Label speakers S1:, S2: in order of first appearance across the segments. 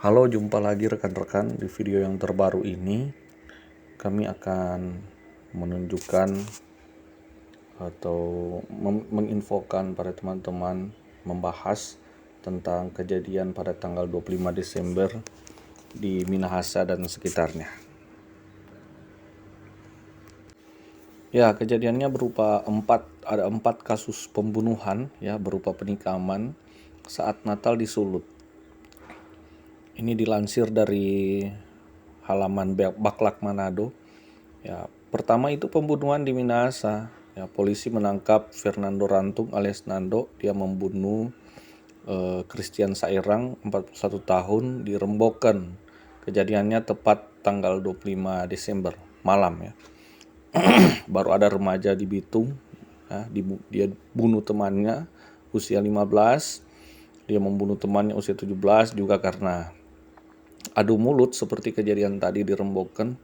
S1: Halo, jumpa lagi rekan-rekan. Di video yang terbaru ini kami akan menunjukkan atau menginfokan pada teman-teman membahas tentang kejadian pada tanggal 25 Desember di Minahasa dan sekitarnya. Ya, kejadiannya berupa ada 4 kasus pembunuhan ya, berupa penikaman saat Natal di Sulut. Ini dilansir dari halaman Baklak Manado. Ya, pertama itu pembunuhan di Minahasa. Ya, polisi menangkap Fernando Rantung alias Nando. Dia membunuh Christian Sairang 41 tahun di Remboken. Kejadiannya tepat tanggal 25 Desember malam ya. Baru ada remaja di Bitung ya, dia bunuh temannya usia 15. Dia membunuh temannya usia 17 juga karena adu mulut seperti kejadian tadi di Remboken.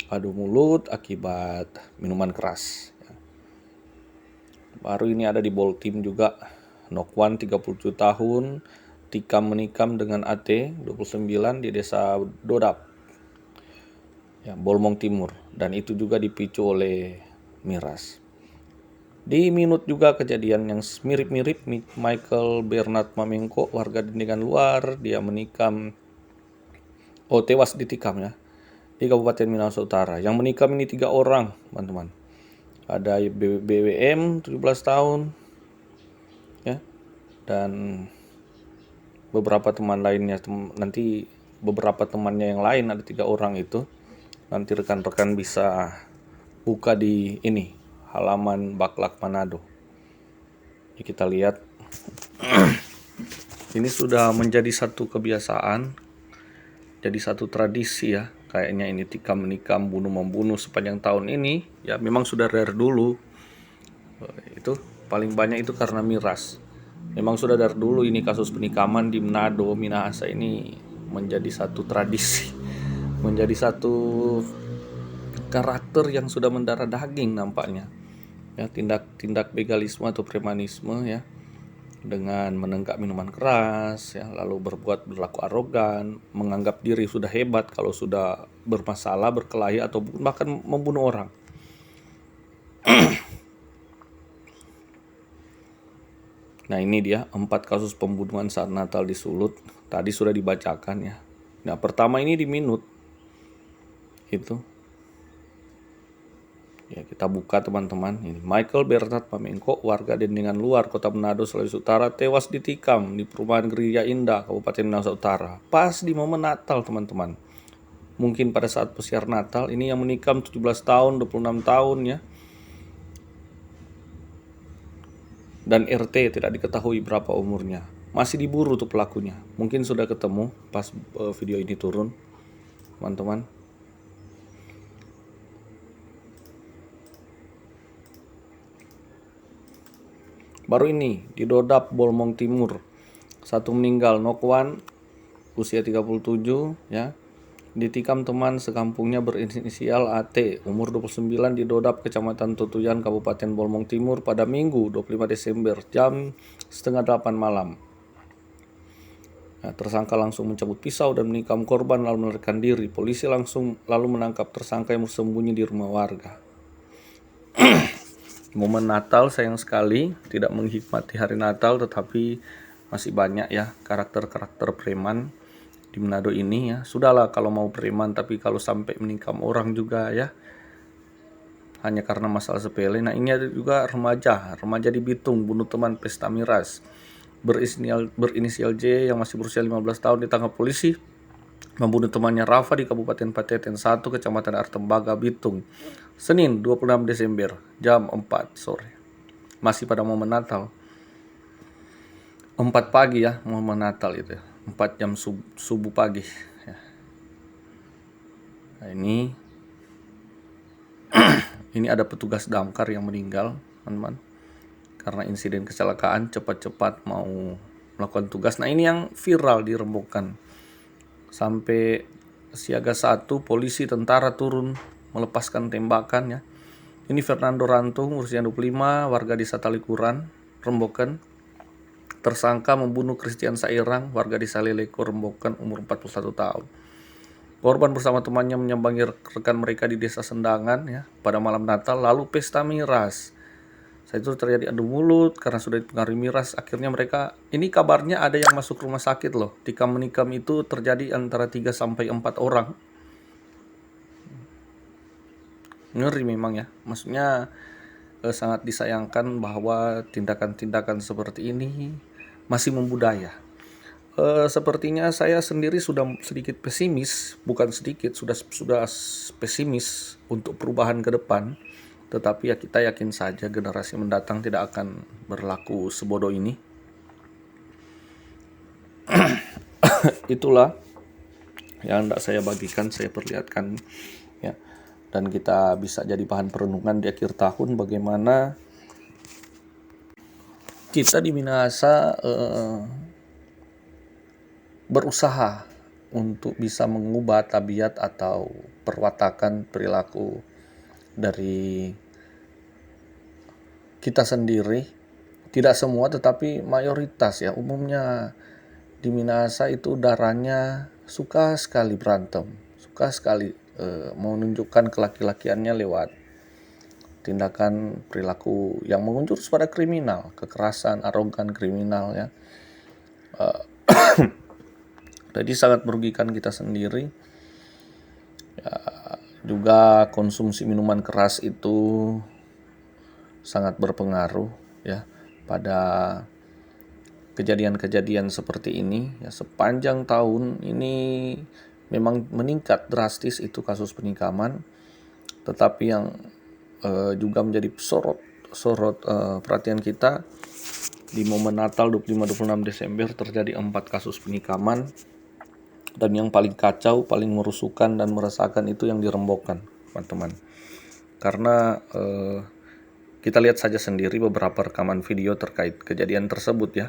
S1: Adu mulut akibat minuman keras. Baru ini ada di Boltim juga. Nokwan 37 tahun tikam menikam dengan AT 29 di desa Dodap ya, Bolmong Timur, dan itu juga dipicu oleh miras. Di Minut juga kejadian yang mirip-mirip. Michael Bernard Mamengko warga Dindingan Luar, dia menikam tewas ditikam ya di Kabupaten Minahasa Utara. Yang menikam ini 3 orang, teman-teman. Ada BWM 17 tahun ya, dan beberapa teman lainnya. Nanti beberapa temannya yang lain ada 3 orang itu. Nanti rekan-rekan bisa buka di ini halaman Baklak Manado. Jadi kita lihat ini sudah menjadi satu kebiasaan, jadi satu tradisi ya. Kayaknya ini tikam menikam, bunuh membunuh sepanjang tahun ini ya, memang sudah dari dulu. Itu paling banyak itu karena miras. Memang sudah dari dulu ini kasus penikaman di Manado, Minahasa ini menjadi satu tradisi, menjadi satu karakter yang sudah mendarah daging nampaknya. Ya, tindak-tindak begalisme atau premanisme ya, dengan menenggak minuman keras ya, lalu berlaku arogan, menganggap diri sudah hebat kalau sudah bermasalah, berkelahi atau bahkan membunuh orang. Nah, ini dia 4 kasus pembunuhan saat Natal di Sulut. Tadi sudah dibacakan ya. Nah, pertama ini di Minut. Itu. Ya, kita buka teman-teman. Ini Michael Bernard Mamengko warga Dindingan Luar, Kota Manado, Sulawesi Utara, tewas ditikam di perumahan Gereja Indah, Kabupaten Minahasa Utara. Pas di momen Natal, teman-teman. Mungkin pada saat pesiar Natal, ini yang menikam 17 tahun, 26 tahun ya. Dan RT tidak diketahui berapa umurnya. Masih diburu tuh pelakunya. Mungkin sudah ketemu pas video ini turun, teman-teman. Baru ini di Dodap, Bolmong Timur, 1 meninggal, Nokwan usia 37 ya. Ditikam teman sekampungnya berinisial AT, umur 29 di Dodap, Kecamatan Tutuyan, Kabupaten Bolmong Timur pada Minggu 25 Desember jam 7:30 malam. Nah, tersangka langsung mencabut pisau dan menikam korban lalu melarikan diri. Polisi lalu menangkap tersangka yang bersembunyi di rumah warga. Momen Natal sayang sekali tidak menghikmati hari Natal, tetapi masih banyak ya karakter-karakter preman di Manado ini ya. Sudahlah kalau mau preman, tapi kalau sampai menikam orang juga ya, hanya karena masalah sepele. Nah, ini ada juga remaja di Bitung bunuh teman pesta miras, berinisial J yang masih berusia 15 tahun ditangkap polisi membunuh temannya Rafa di Kabupaten Pateten 1, Kecamatan Artembaga, Bitung, Senin 26 Desember jam 4 sore. Masih pada momen Natal. 4 pagi ya, momen Natal itu. 4 jam subuh pagi ya. Nah, ini ada petugas damkar yang meninggal, teman-teman, karena insiden kecelakaan cepat-cepat mau melakukan tugas. Nah, ini yang viral di Rembokan. Sampai siaga 1 polisi tentara turun melepaskan tembakan ya. Ini Fernando Rantung usia 25, warga desa Talikuran, Rembokan. Tersangka membunuh Christian Sairang, warga desa Leleko, Rembokan, umur 41 tahun. Korban bersama temannya menyambangi rekan mereka di desa Sendangan ya pada malam Natal, lalu pesta miras. Saat itu terjadi adu mulut karena sudah dipengaruhi miras. Akhirnya mereka, ini kabarnya ada yang masuk rumah sakit loh. Tikam-menikam itu terjadi antara 3 sampai 4 orang. Ngeri memang ya. Maksudnya sangat disayangkan bahwa tindakan-tindakan seperti ini masih membudaya. Sepertinya saya sendiri sudah sedikit pesimis, bukan sedikit, sudah pesimis untuk perubahan ke depan. Tetapi ya kita yakin saja generasi mendatang tidak akan berlaku sebodoh ini. Itulah yang hendak saya bagikan, saya perlihatkan ya. Dan kita bisa jadi bahan perenungan di akhir tahun bagaimana kita di Minahasa berusaha untuk bisa mengubah tabiat atau perwatakan perilaku dari kita sendiri. Tidak semua tetapi mayoritas ya, umumnya di Minahasa itu darahnya suka sekali berantem, suka sekali menunjukkan kelaki-lakiannya lewat tindakan perilaku yang mengunjurus pada kriminal, kekerasan, arogan, kriminal ya. Jadi sangat merugikan kita sendiri. Ya, juga konsumsi minuman keras itu sangat berpengaruh ya pada kejadian-kejadian seperti ini. Ya, sepanjang tahun ini memang meningkat drastis itu kasus penikaman. Tetapi yang juga menjadi sorot perhatian kita, di momen Natal 25-26 Desember terjadi 4 kasus penikaman. Dan yang paling kacau, paling merusukan dan meresahkan itu yang di Rembokan, teman-teman. Karena kita lihat saja sendiri beberapa rekaman video terkait kejadian tersebut ya.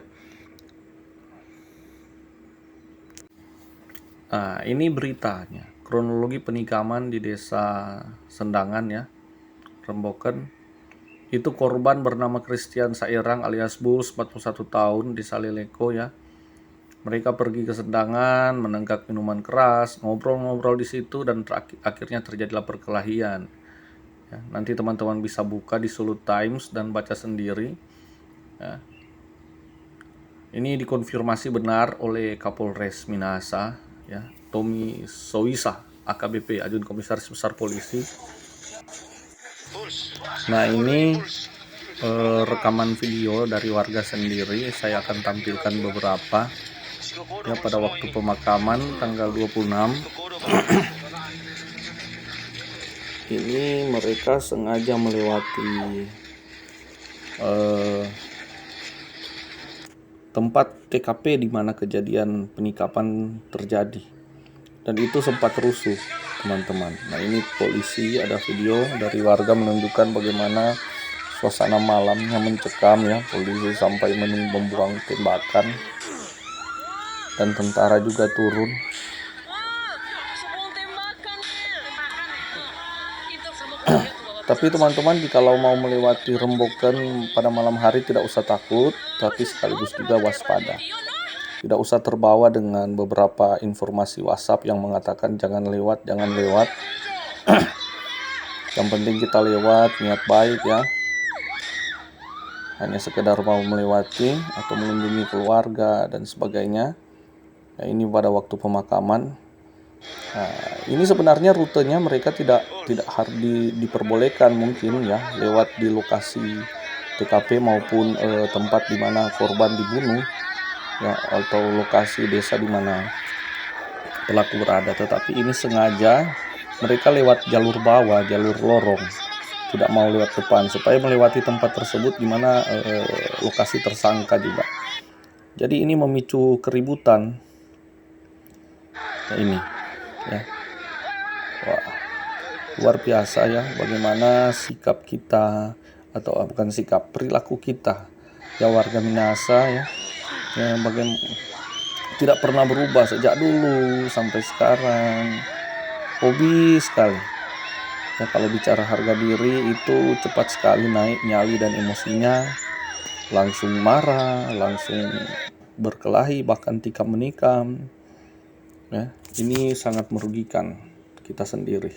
S1: Nah, ini beritanya. Kronologi penikaman di desa Sendangan ya, Rembokan. Itu korban bernama Christian Sairang alias Bulls, 41 tahun, di Salileko ya. Mereka pergi ke Sendangan, menenggak minuman keras, ngobrol-ngobrol di situ, dan akhirnya terjadilah perkelahian. Ya, nanti teman-teman bisa buka di Sulut Times dan baca sendiri. Ya. Ini dikonfirmasi benar oleh Kapolres Minahasa, ya, Tommy Soisa, AKBP, Ajun Komisaris Besar Polisi. Nah, ini rekaman video dari warga sendiri. Saya akan tampilkan beberapa. Ya, pada waktu pemakaman tanggal 26 ini mereka sengaja melewati tempat TKP di mana kejadian penikaman terjadi, dan itu sempat rusuh, teman-teman. Nah, ini polisi, ada video dari warga menunjukkan bagaimana suasana malamnya mencekam ya. Polisi sampai membuang tembakan, dan tentara juga turun. Tapi teman-teman, jikalau mau melewati Rembokan pada malam hari tidak usah takut, tapi sekaligus juga waspada. Tidak usah terbawa dengan beberapa informasi WhatsApp yang mengatakan jangan lewat, jangan lewat. Yang penting kita lewat, niat baik ya. Hanya sekedar mau melewati atau mengunjungi keluarga dan sebagainya. Nah, ini pada waktu pemakaman. Nah, ini sebenarnya rutenya mereka tidak harus diperbolehkan mungkin ya, lewat di lokasi TKP maupun tempat di mana korban dibunuh ya, atau lokasi desa di mana pelaku berada. Tetapi ini sengaja mereka lewat jalur bawah, jalur lorong, tidak mau lewat depan supaya melewati tempat tersebut di mana lokasi tersangka juga. Jadi ini memicu keributan. Nah, ini ya, wah, luar biasa ya bagaimana sikap kita, atau bukan sikap, perilaku kita ya warga Minahasa ya, bagaimana tidak pernah berubah sejak dulu sampai sekarang. Hobi sekali ya, kalau bicara harga diri itu cepat sekali naik nyali dan emosinya. langsung marah, langsung berkelahi, bahkan tikam menikam. Ya, ini sangat merugikan kita sendiri.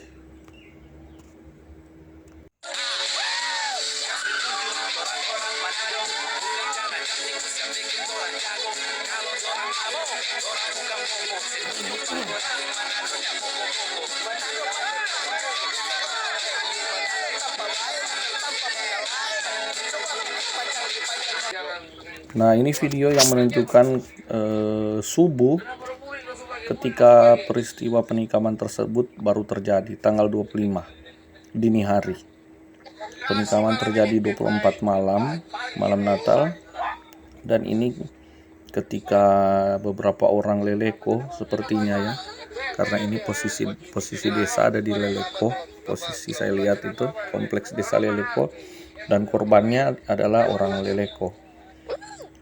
S1: Nah, ini video yang menunjukkan subuh ketika peristiwa penikaman tersebut baru terjadi tanggal 25 dini hari. Penikaman terjadi 24 malam Natal, dan ini ketika beberapa orang Leleko sepertinya ya, karena ini posisi desa ada di Leleko, posisi saya lihat itu kompleks desa Leleko, dan korbannya adalah orang Leleko.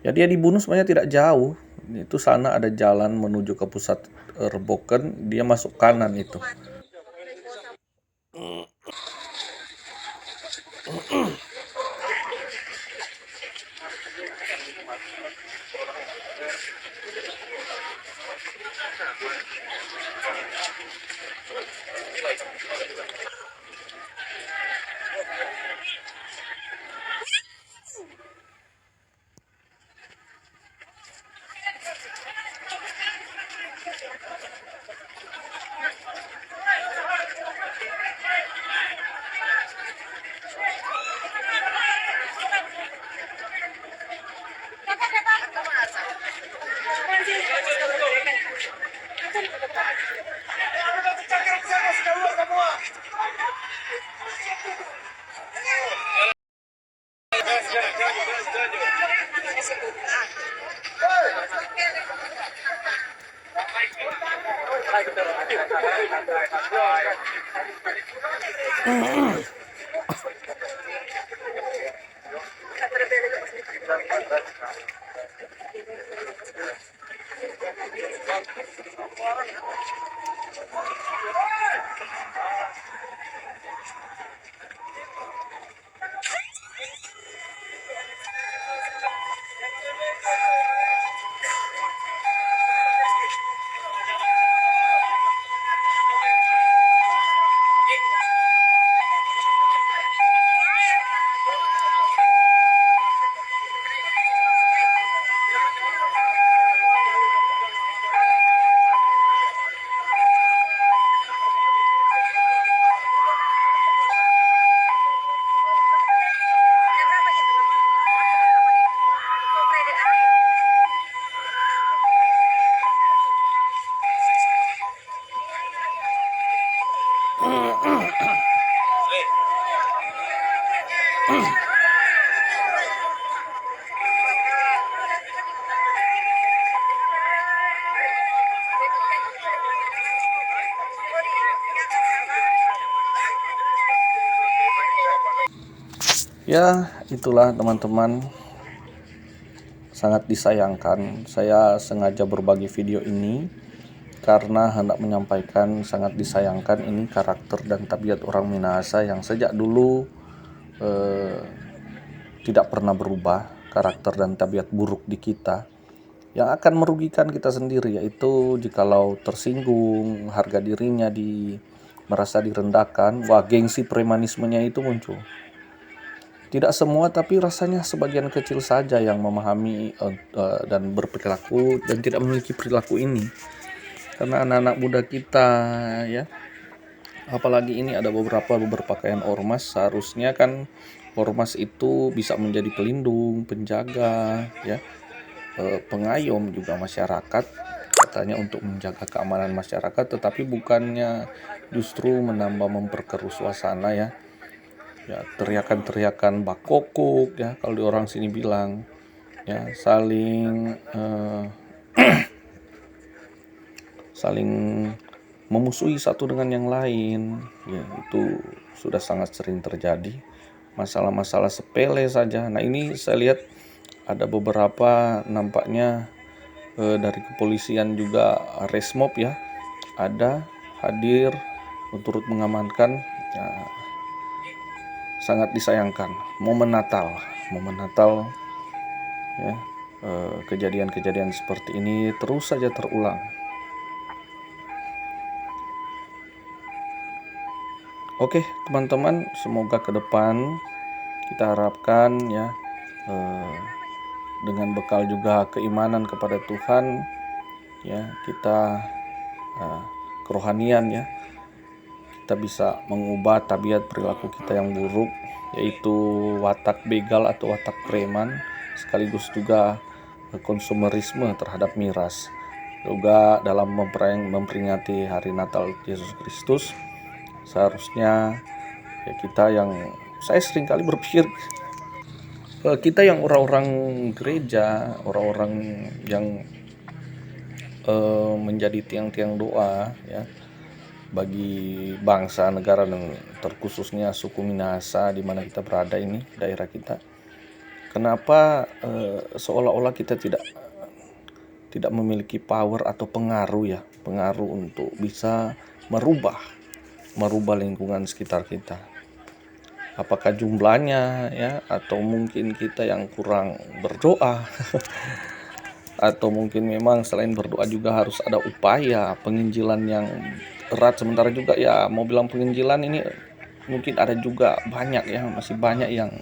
S1: Ya, dia dibunuh sebenarnya tidak jauh, itu sana ada jalan menuju ke pusat Reboken, dia masuk kanan itu. Ya, itulah teman-teman, sangat disayangkan. Saya sengaja berbagi video ini karena hendak menyampaikan sangat disayangkan ini karakter dan tabiat orang Minahasa yang sejak dulu tidak pernah berubah, karakter dan tabiat buruk di kita yang akan merugikan kita sendiri, yaitu jikalau tersinggung, harga dirinya merasa direndahkan, wah, gengsi premanismenya itu muncul. Tidak semua, tapi rasanya sebagian kecil saja yang memahami dan berperilaku dan tidak memiliki perilaku ini. Karena anak-anak muda kita ya, apalagi ini ada beberapa berpakaian ormas, seharusnya kan ormas itu bisa menjadi pelindung, penjaga ya, pengayom juga masyarakat, katanya untuk menjaga keamanan masyarakat, tetapi bukannya justru memperkeruh suasana ya. Ya, teriakan-teriakan bakokuk ya, kalau di orang sini bilang ya, saling memusuhi satu dengan yang lain ya, itu sudah sangat sering terjadi. Masalah-masalah sepele saja. Nah, ini saya lihat ada beberapa nampaknya dari kepolisian juga, Resmob ya, ada hadir untuk mengamankan ya. Sangat disayangkan momen Natal ya kejadian-kejadian seperti ini terus saja terulang. Oke teman-teman, semoga ke depan kita harapkan ya dengan bekal juga keimanan kepada Tuhan ya, kita kerohanian ya, kita bisa mengubah tabiat perilaku kita yang buruk, yaitu watak begal atau watak preman, sekaligus juga konsumerisme terhadap miras. Juga dalam memperingati hari Natal Yesus Kristus, seharusnya ya kita yang, saya seringkali berpikir kita yang orang-orang gereja, orang-orang yang menjadi tiang-tiang doa ya bagi bangsa, negara, dan terkhususnya suku Minahasa di mana kita berada ini, daerah kita. Kenapa seolah-olah kita tidak memiliki power atau pengaruh untuk bisa merubah lingkungan sekitar kita? Apakah jumlahnya ya, atau mungkin kita yang kurang berdoa atau mungkin memang selain berdoa juga harus ada upaya penginjilan yang erat. Sementara juga ya mau bilang penginjilan ini mungkin ada juga banyak ya, masih banyak yang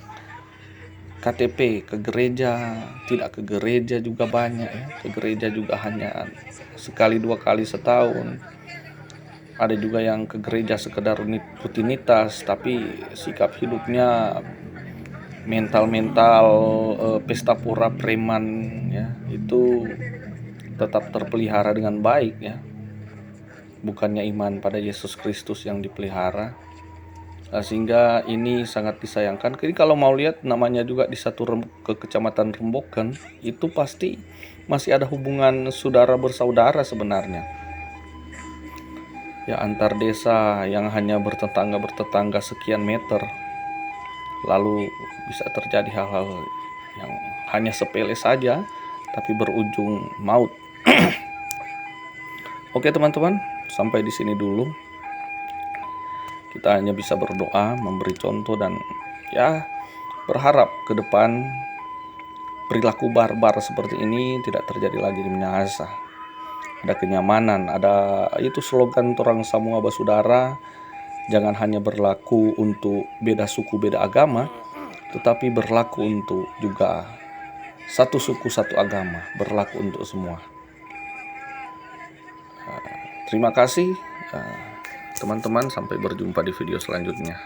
S1: KTP ke gereja, tidak ke gereja juga banyak ya, ke gereja juga hanya sekali 2 kali setahun. Ada juga yang ke gereja sekedar rutinitas, tapi sikap hidupnya mental pesta pora preman ya, itu tetap terpelihara dengan baik ya. Bukannya iman pada Yesus Kristus yang dipelihara. Sehingga ini sangat disayangkan. Jadi kalau mau lihat namanya juga di ke kecamatan Rembokan, itu pasti masih ada hubungan saudara bersaudara sebenarnya. Ya, antar desa yang hanya bertetangga sekian meter, lalu bisa terjadi hal-hal yang hanya sepele saja tapi berujung maut. Oke teman-teman, sampai di sini dulu. Kita hanya bisa berdoa, memberi contoh, dan ya berharap ke depan perilaku barbar seperti ini tidak terjadi lagi di Minahasa. Ada kenyamanan, ada itu slogan orang Samoa Basudara, jangan hanya berlaku untuk beda suku, beda agama, tetapi berlaku untuk juga satu suku, satu agama, berlaku untuk semua. Terima kasih teman-teman, sampai berjumpa di video selanjutnya.